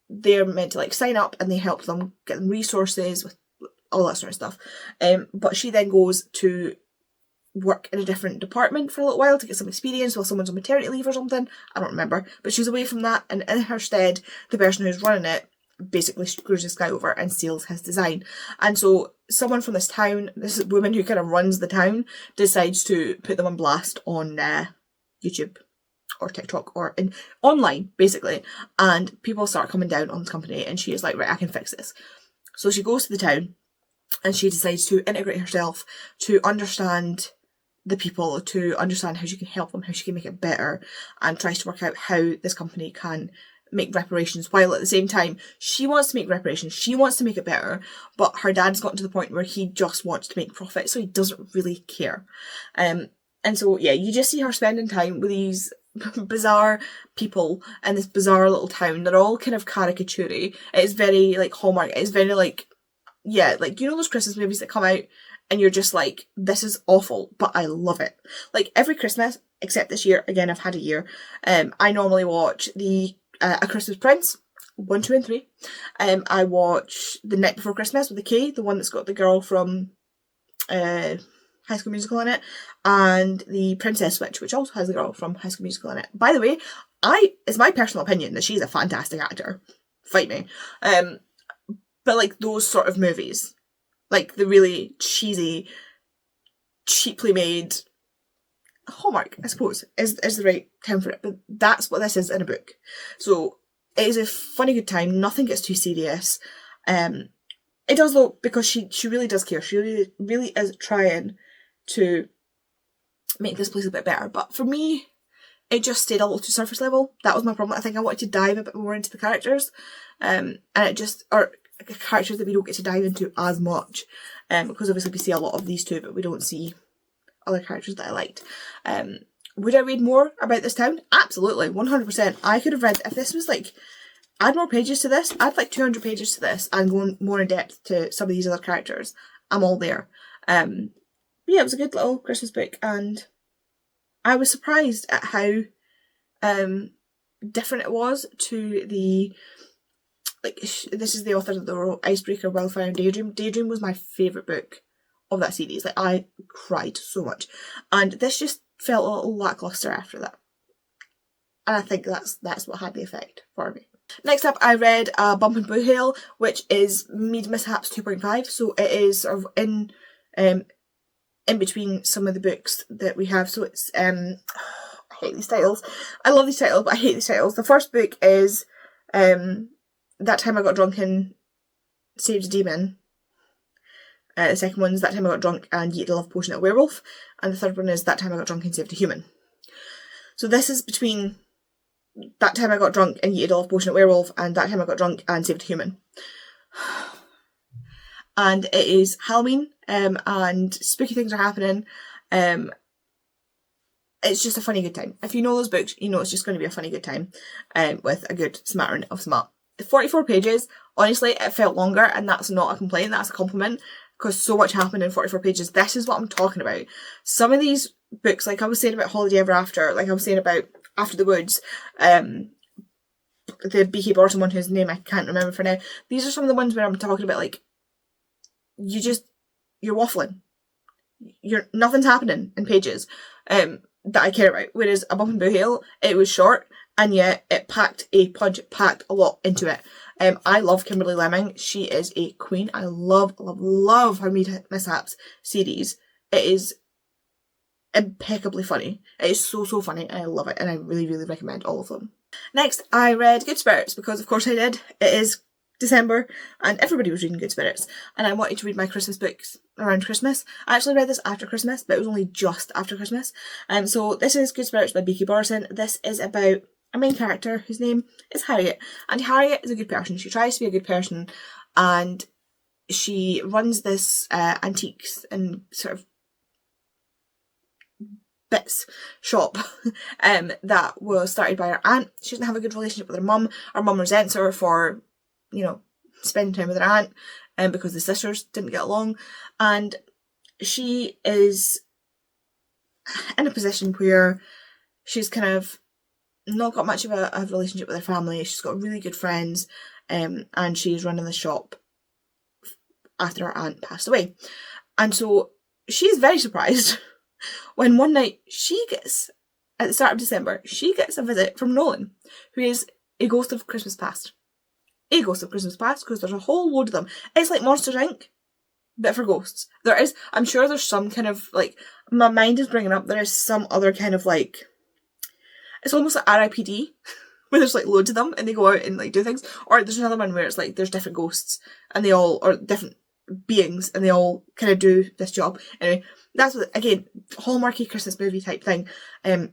they're meant to like sign up, and they help them get them resources with all that sort of stuff. But she then goes to work in a different department for a little while to get some experience while someone's on maternity leave or something. I don't remember. But she's away from that, and in her stead, the person who's running it basically screws this guy over and steals his design. And so someone from this town, this woman who kind of runs the town, decides to put them on blast on YouTube or TikTok or online, basically. And people start coming down on the company, and she is like, right, I can fix this. So she goes to the town, and she decides to integrate herself, to understand the people, to understand how she can help them, how she can make it better, and tries to work out how this company can make reparations, while at the same time she wants to make reparations, she wants to make it better, but her dad's gotten to the point where he just wants to make profit, so he doesn't really care. And so yeah, you just see her spending time with these bizarre people in this bizarre little town. They're all kind of caricature-y. It's very like Hallmark. It's very like, yeah, like, you know those Christmas movies that come out and you're just like, this is awful, but I love it. Like every Christmas, except this year, again, I've had a year, I normally watch the A Christmas Prince, 1, 2 and 3. I watch The Night Before Christmas with the K, the one that's got the girl from High School Musical in it, and The Princess Switch, which also has the girl from High School Musical in it. By the way, it's my personal opinion that she's a fantastic actor. Fight me. But like those sort of movies, like the really cheesy, cheaply made, Hallmark, I suppose, is the right term for it. But that's what this is in a book. So it is a funny good time. Nothing gets too serious. It does though, because she really does care. She really is trying to make this place a bit better. But for me, it just stayed a little too surface level. That was my problem. I think I wanted to dive a bit more into the characters, and it just, or characters that we don't get to dive into as much, because obviously we see a lot of these two, but we don't see other characters that I liked. Would I read more about this town? Absolutely, 100%. I could have read, if this was like, add more pages to this, add like 200 pages to this and go more in depth to some of these other characters. I'm all there. But yeah, it was a good little Christmas book, and I was surprised at how different it was to the, like, this is the author of the Icebreaker, Wildfire and Daydream. Daydream was my favourite book of that series. Like, I cried so much. And this just felt a little lacklustre after that. And I think that's what had the effect for me. Next up, I read Bump and Boo Hail, which is Mead Mishaps 2.5. So it is sort of in between some of the books that we have. So it's, I hate these titles. I love these titles, but I hate these titles. The first book is That Time I Got Drunk and Saved a Demon. The second one is That Time I Got Drunk and Yeated a Love Potion at a Werewolf. And the third one is That Time I Got Drunk and Saved a Human. So this is between That Time I Got Drunk and Yeated a Love Potion at a Werewolf and That Time I Got Drunk and Saved a Human. And it is Halloween, and spooky things are happening. It's just a funny good time. If you know those books, you know it's just going to be a funny good time, with a good smattering of smut. 44 pages, honestly, it felt longer, and that's not a complaint, that's a compliment, because so much happened in 44 pages. This is what I'm talking about. Some of these books, like I was saying about Holiday Ever After, like I was saying about After the Woods, the B.K. Barton one whose name I can't remember for now, these are some of the ones where I'm talking about, like, you're waffling. nothing's happening in pages that I care about. Whereas A Bump and Boo Hale, it was short, and yet it packed a punch, it packed a lot into it. I love Kimberly Lemming. She is a queen. I love, love, love her Mishaps series. It is impeccably funny. It is so, so funny, and I love it, and I really, really recommend all of them. Next, I read Good Spirits, because of course I did. It is December, and everybody was reading Good Spirits, and I wanted to read my Christmas books around Christmas. I actually read this after Christmas, but it was only just after Christmas. So this is Good Spirits by Beaky Borison. This is about a main character whose name is Harriet, and Harriet is a good person. She tries to be a good person, and she runs this antiques and sort of bits shop that was started by her aunt. She doesn't have a good relationship with her mum. Her mum resents her for, you know, spending time with her aunt, because the sisters didn't get along, and she is in a position where she's kind of not got much of a relationship with her family. She's got really good friends, and she's running the shop after her aunt passed away. And so she's very surprised when one night she gets, at the start of December, she gets a visit from Nolan, who is a ghost of Christmas past. A ghost of Christmas past, because there's a whole load of them. It's like Monsters Inc., but for ghosts. There is, I'm sure there's some kind of, like, my mind is bringing up, there is some other kind of, like, it's almost like R.I.P.D., where there's, like, loads of them, and they go out and, like, do things. Or there's another one where it's, like, there's different ghosts, and they all, or different beings, and they all kind of do this job. Anyway, that's what, again, Hallmarky Christmas movie type thing. But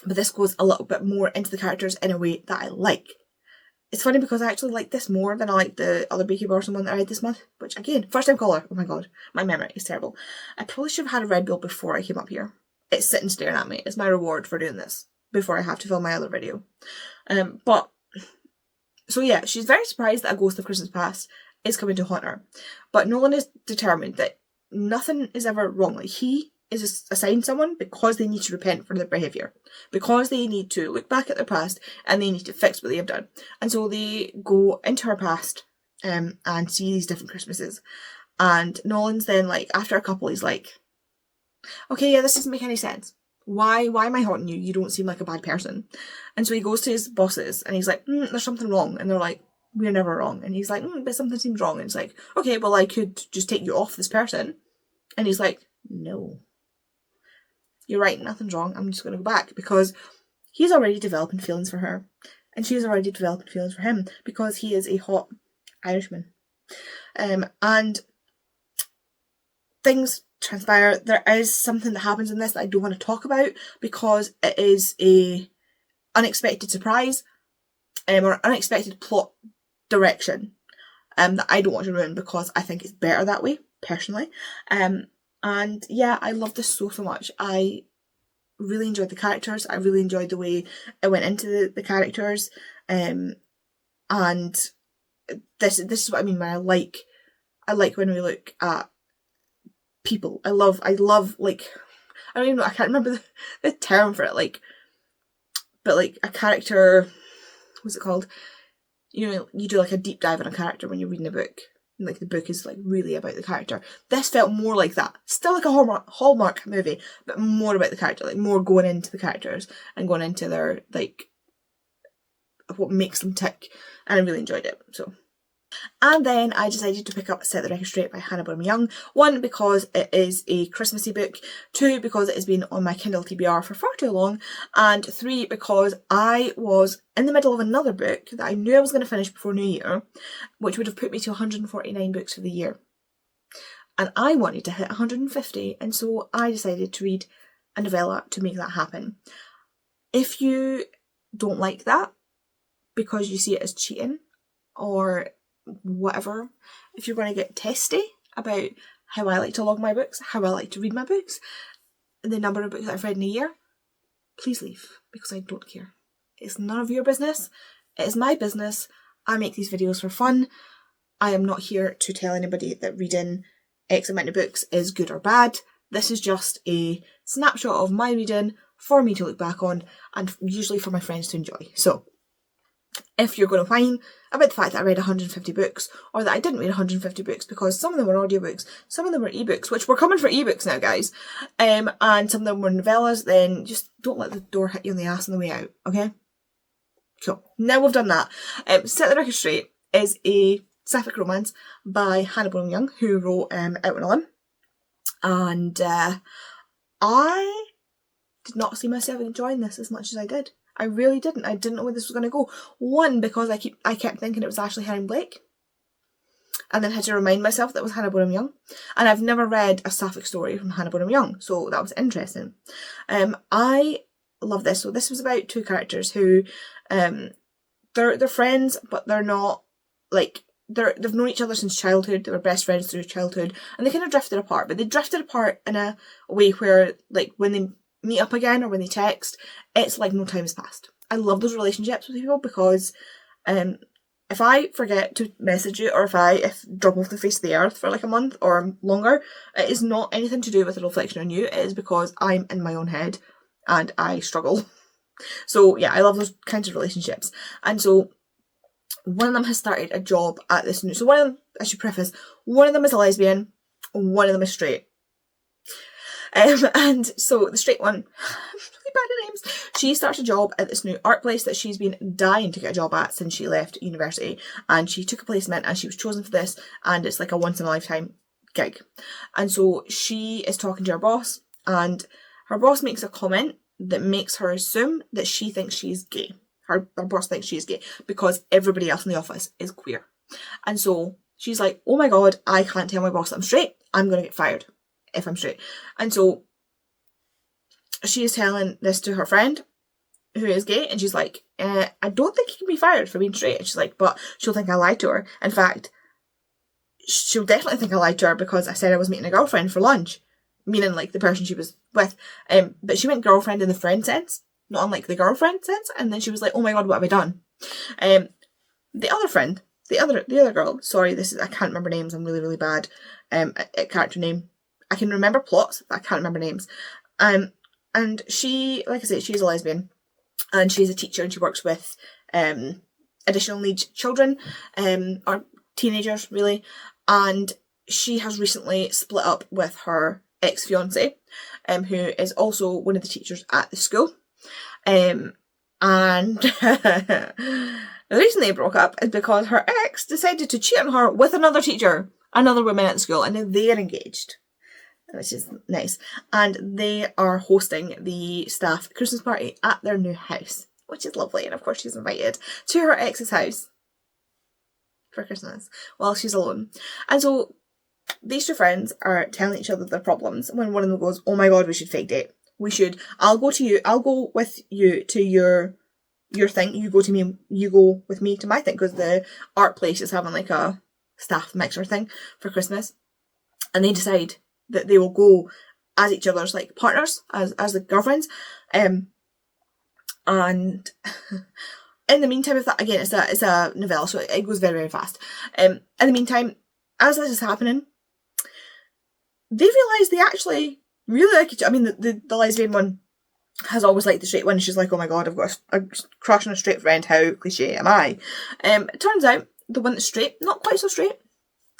this goes a little bit more into the characters in a way that I like. It's funny because I actually like this more than I like the other Beaky Borison one that I read this month, which, again, first time caller. Oh my god, my memory is terrible. I probably should have had a Red Bull before I came up here. It's sitting staring at me. It's my reward for doing this before I have to film my other video. So yeah, she's very surprised that a ghost of Christmas past is coming to haunt her. But Nolan is determined that nothing is ever wrong. Like, he is assigned someone because they need to repent for their behaviour. Because they need to look back at their past and they need to fix what they have done. And so they go into her past and see these different Christmases. And Nolan's then, like, after a couple, he's like, okay, yeah, this doesn't make any sense. Why am I haunting you? You don't seem like a bad person. And so he goes to his bosses and he's like, there's something wrong. And they're like, we're never wrong. And he's like, but something seems wrong. And it's like, okay, well, I could just take you off this person. And he's like, no. You're right, nothing's wrong. I'm just going to go back. Because he's already developing feelings for her. And she's already developing feelings for him. Because he is a hot Irishman. And things transpire. There is something that happens in this that I don't want to talk about. Because it is a unexpected surprise. Or unexpected plot direction. That I don't want to ruin because I think it's better that way, personally. And yeah, I love this so much. I really enjoyed the characters. I really enjoyed the way it went into the characters. And this is what I mean when I like when we look at people. I love like, I don't even know, I can't remember the term for it, like, but like a character, what's it called? You know, you do like a deep dive on a character when you're reading a book. And like the book is like really about the character. This felt more like that. Still like a Hallmark movie, but more about the character. Like more going into the characters and going into their, like, what makes them tick. And I really enjoyed it. So. And then I decided to pick up Set the Record Straight by Hannah Bonham Young. 1, because it is a Christmassy book. 2, because it has been on my Kindle TBR for far too long. And 3, because I was in the middle of another book that I knew I was going to finish before New Year, which would have put me to 149 books for the year. And I wanted to hit 150, and so I decided to read a novella to make that happen. If you don't like that, because you see it as cheating, or whatever, if you're going to get testy about how I like to log my books, how I like to read my books, the number of books that I've read in a year, please leave, because I don't care. It's none of your business. It is my business. I make these videos for fun. I am not here to tell anybody that reading X amount of books is good or bad. This is just a snapshot of my reading for me to look back on, and usually for my friends to enjoy. So, if you're going to whine about the fact that I read 150 books, or that I didn't read 150 books, because some of them were audiobooks, some of them were ebooks, which we're coming for ebooks now, guys, and some of them were novellas, then just don't let the door hit you on the ass on the way out, okay? Cool. Now we've done that. Set the Record Straight is a sapphic romance by Hannah Bonham Young, who wrote Out on a Limb, and I did not see myself enjoying this as much as I did. I really didn't. I didn't know where this was going to go. One, because I kept thinking it was Ashley Herring Blake, and then had to remind myself that it was Hannah Bonham Young. And I've never read a sapphic story from Hannah Bonham Young, so that was interesting. I love this. So this was about two characters who, they're friends, but they're not, like, they've known each other since childhood. They were best friends through childhood, and they kind of drifted apart. But they drifted apart in a way where, like, when they meet up again or when they text, it's like no time has passed. I love those relationships with people, because if I forget to message you, or if drop off the face of the earth for like a month or longer, it is not anything to do with a reflection on you. It is because I'm in my own head and I struggle. So yeah, I love those kinds of relationships. And so one of them has started a job at this new, so one of them, I should preface, one of them is a lesbian, one of them is straight. And so the straight one, I'm really bad at names, she starts a job at this new art place that she's been dying to get a job at since she left university, and she took a placement and she was chosen for this, and it's like a once in a lifetime gig. And so she is talking to her boss, and her boss makes a comment that makes her assume that she thinks she's gay. Her boss thinks she's gay because everybody else in the office is queer. And so she's like, oh my god, I can't tell my boss that I'm straight. I'm going to get fired if I'm straight. And so she is telling this to her friend who is gay, and she's like, I don't think you can be fired for being straight. And she's like, but she'll think I lied to her. In fact, she'll definitely think I lied to her because I said I was meeting a girlfriend for lunch, meaning like the person she was with. But she meant girlfriend in the friend sense, not unlike the girlfriend sense. And then she was like, oh my god, what have I done? The other friend, the other girl, sorry, I can't remember names, I'm really, really bad at character name. I can remember plots, but I can't remember names. And she, like I say, she's a lesbian, and she's a teacher, and she works with additional needs children, or teenagers really, and she has recently split up with her ex-fiance, who is also one of the teachers at the school. And the reason they broke up is because her ex decided to cheat on her with another teacher, another woman at the school, and now they're engaged, which is nice. And they are hosting the staff Christmas party at their new house, which is lovely. And of course she's invited to her ex's house for Christmas while she's alone. And so these two friends are telling each other their problems when one of them goes, oh my god, we should fake date. I'll go with you to your thing, you go with me to my thing, because the art place is having like a staff mixer thing for Christmas. And they decide that they will go as each other's like partners, as the girlfriends. And in the meantime, if that, again, it's a novella, so it goes very, very fast. In the meantime, as this is happening, they realise they actually really like each other. I mean, the lesbian one has always liked the straight one. She's like, oh my god, I've got a crush on a straight friend, how cliche am I? It turns out the one that's straight, not quite so straight.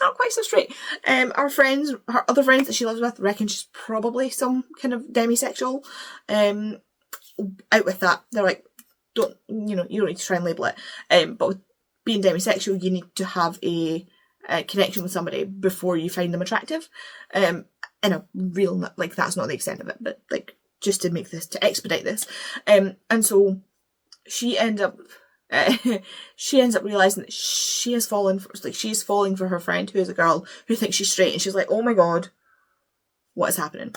Her other friends that she lives with reckon she's probably some kind of demisexual. Out with that, they're like, you don't need to try and label it. But with being demisexual, you need to have a connection with somebody before you find them attractive. In a real, like, that's not the extent of it, but like, just to expedite this. And so she ends up realising that she's falling for her friend, who is a girl who thinks she's straight, and she's like, oh my god, what is happening?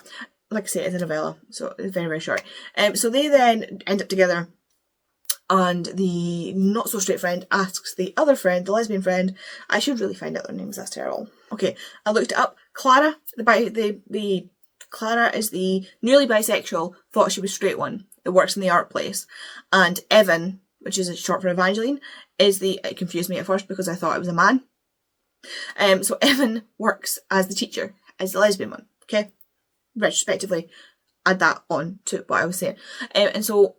Like I say, it's a novella, so it's very, very short. So they then end up together, and the not so straight friend asks the other friend, the lesbian friend, I should really find out their names, that's terrible. Okay, I looked it up. Clara, Clara is the nearly bisexual, thought she was straight one that works in the art place, and Evan, which is short for Evangeline, it confused me at first because I thought it was a man. So Evan works as the teacher, as the lesbian one, okay? Retrospectively, add that on to what I was saying. And so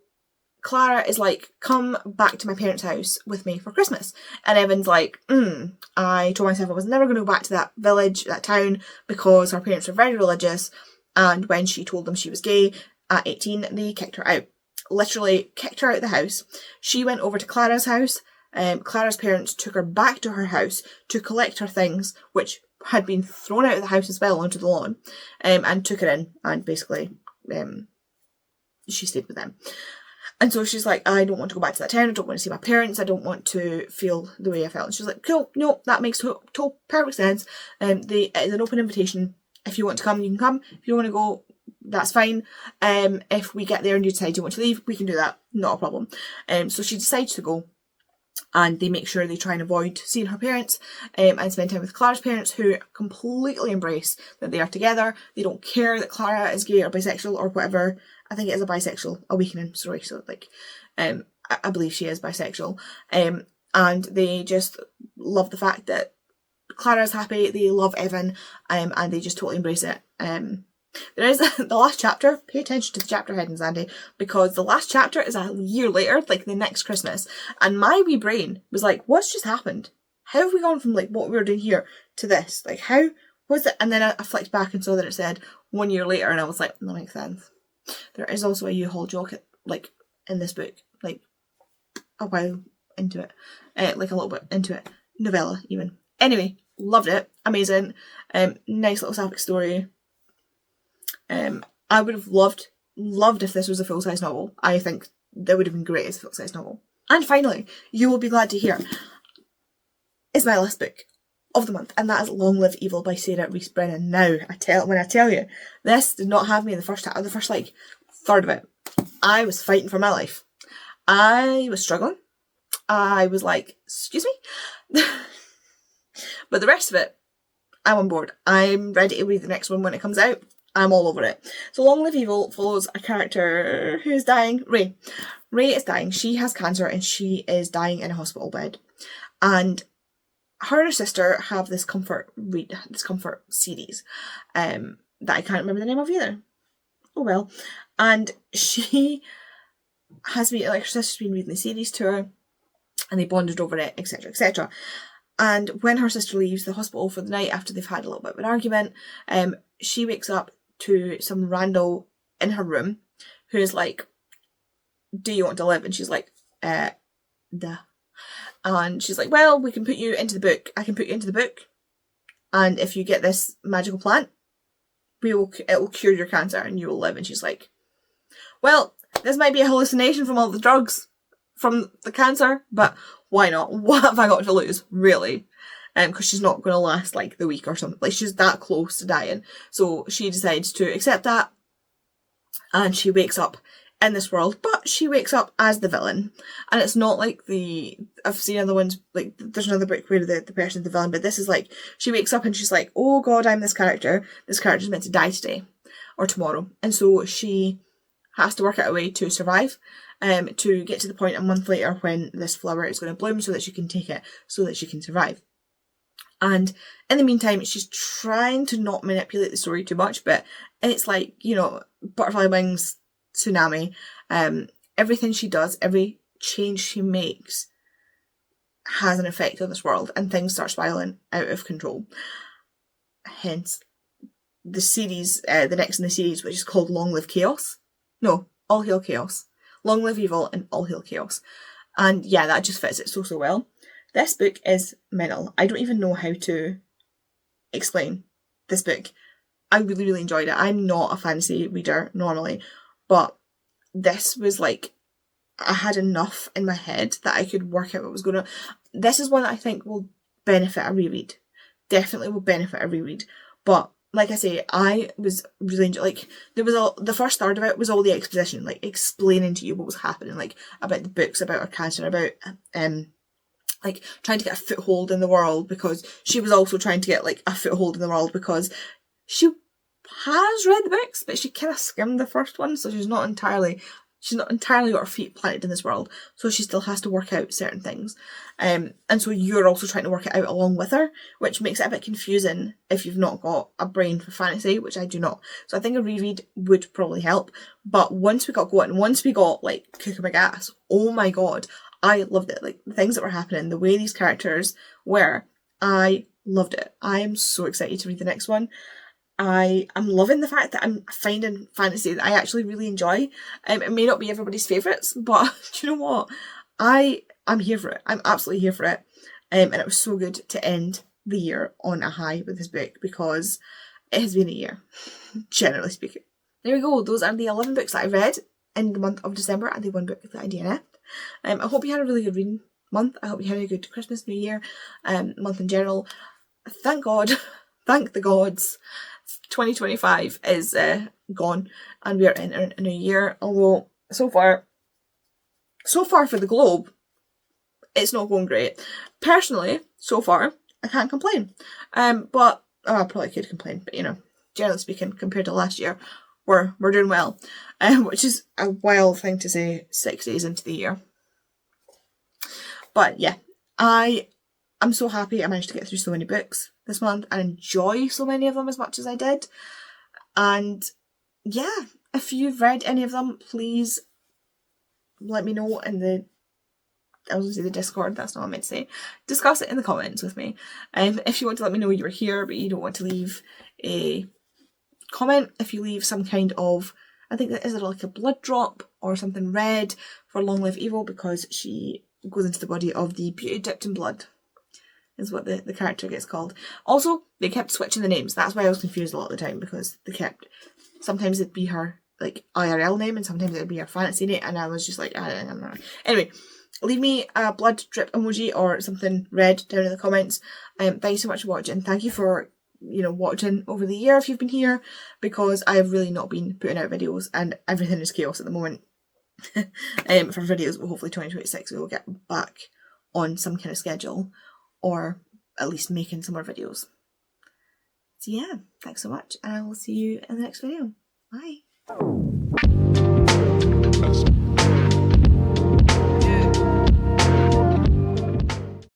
Clara is like, come back to my parents' house with me for Christmas. And Evan's like, I told myself I was never going to go back to that village, that town, because her parents were very religious. And when she told them she was gay at 18, they kicked her out. Literally kicked her out of the house. She went over to Clara's house. Clara's parents took her back to her house to collect her things, which had been thrown out of the house as well onto the lawn, and took her in, and basically she stayed with them. And so she's like, I don't want to go back to that town, I don't want to see my parents, I don't want to feel the way I felt. And she's like, cool, no, that makes total perfect sense. It's an open invitation. If you want to come, you can come. If you want to go, that's fine. If we get there and you decide you want to leave, we can do that, not a problem. So she decides to go, and they make sure they try and avoid seeing her parents, and spend time with Clara's parents, who completely embrace that they are together. They don't care that Clara is gay or bisexual or whatever. I think it is a bisexual awakening story, so like, I believe she is bisexual. And they just love the fact that Clara's happy, they love Evan, and they just totally embrace it. There is the last chapter, pay attention to the chapter headings, Andy, because the last chapter is a year later, like the next Christmas, and my wee brain was like, what's just happened? How have we gone from like what we were doing here to this? Like, how was it? And then I flicked back and saw that it said 1 year later, and I was like, that makes sense. There is also a U-Haul joke, like, in this book, like, a while into it. Like, a little bit into it. Novella, even. Anyway, loved it. Amazing. Nice little sapphic story. I would have loved if this was a full-size novel. I think that would have been great as a full-size novel. And finally, you will be glad to hear, is my last book of the month, and that is Long Live Evil by Sarah Rees Brennan. Now, when I tell you, this did not have me in the first like third of it. I was fighting for my life. I was struggling. I was like, excuse me? But the rest of it, I'm on board. I'm ready to read the next one when it comes out. I'm all over it. So Long Live Evil follows a character who's dying, Ray. Ray is dying. She has cancer and she is dying in a hospital bed. And her and her sister have this comfort series that I can't remember the name of either. Oh well. And she has been, like, her sister's been reading the series to her, and they bonded over it, etc, etc. And when her sister leaves the hospital for the night after they've had a little bit of an argument, she wakes up to some rando in her room who is like, do you want to live? And she's like, duh. And she's like, well, we can put you into the book. I can put you into the book. And if you get this magical plant, it will cure your cancer and you will live. And she's like, well, this might be a hallucination from all the drugs from the cancer, but why not? What have I got to lose, really? Because she's not going to last like the week or something. Like, she's that close to dying. So she decides to accept that. And she wakes up in this world, but she wakes up as the villain. And it's not like I've seen other ones, like there's another book where the person's the villain, but this is like, she wakes up and she's like, oh god, I'm this character. This character's meant to die today or tomorrow. And so she has to work out a way to survive, to get to the point a month later when this flower is going to bloom so that she can take it, so that she can survive. And in the meantime, she's trying to not manipulate the story too much, but it's like, you know, butterfly wings, tsunami. Everything she does, every change she makes has an effect on this world, and things start spiraling out of control. Hence, the series, the next in the series, which is called Long Live Chaos. No, All Hail Chaos. Long Live Evil and All Hail Chaos. And yeah, that just fits it so well. This book is mental. I don't even know how to explain this book. I really, really enjoyed it. I'm not a fantasy reader normally, but this was like, I had enough in my head that I could work out what was going on. This is one that I think will benefit a reread. Definitely will benefit a reread. But like I say, I was really like, the first third of it was all the exposition, like explaining to you what was happening, like about the books, about her cancer, about like trying to get a foothold in the world, because she was also trying to get like a foothold in the world because she has read the books, but she kind of skimmed the first one, so she's not entirely she's not entirely got her feet planted in this world, so she still has to work out certain things. And so you're also trying to work it out along with her, which makes it a bit confusing if you've not got a brain for fantasy, which I do not. So I think a reread would probably help. But once we got going, once we got like Cooker McGass, oh my god, I loved it. Like the things that were happening, the way these characters were, I loved it. I am so excited to read the next one. I'm loving the fact that I'm finding fantasy that I actually really enjoy. It may not be everybody's favourites, but do you know what? I'm here for it. I'm absolutely here for it. And it was so good to end the year on a high with this book because it has been a year, generally speaking. There we go. Those are the 11 books that I read in the month of December and the one book that I DNF'd. I hope you had a really good reading month. I hope you had a good Christmas, New Year, month in general. Thank God, thank the gods. 2025 is gone and we are in a new year, although so far for the globe it's not going great. Personally, so far I can't complain, but I probably could complain, but you know, generally speaking, compared to last year, we're doing well, which is a wild thing to say 6 days into the year. But yeah, I'm so happy I managed to get through so many books this month and enjoy so many of them as much as I did. And yeah, if you've read any of them, please let me know in the, I was going to say the Discord, that's not what I meant to say. Discuss it in the comments with me. If you want to let me know you were here but you don't want to leave a comment, if you leave some kind of, I think that is like a blood drop or something red for Long Live Evil, because she goes into the body of the Beauty Dipped in Blood, is what the character gets called. Also, they kept switching the names. That's why I was confused a lot of the time, because they kept, sometimes it'd be her like IRL name and sometimes it'd be her fantasy name, and I was just like, I don't know. Anyway, leave me a blood drip emoji or something red down in the comments. Thank you so much for watching. Thank you for, you know, watching over the year if you've been here, because I have really not been putting out videos and everything is chaos at the moment. For videos, but hopefully 2026 we will get back on some kind of schedule, or at least making some more videos. So yeah, thanks so much, and I will see you in the next video. Bye.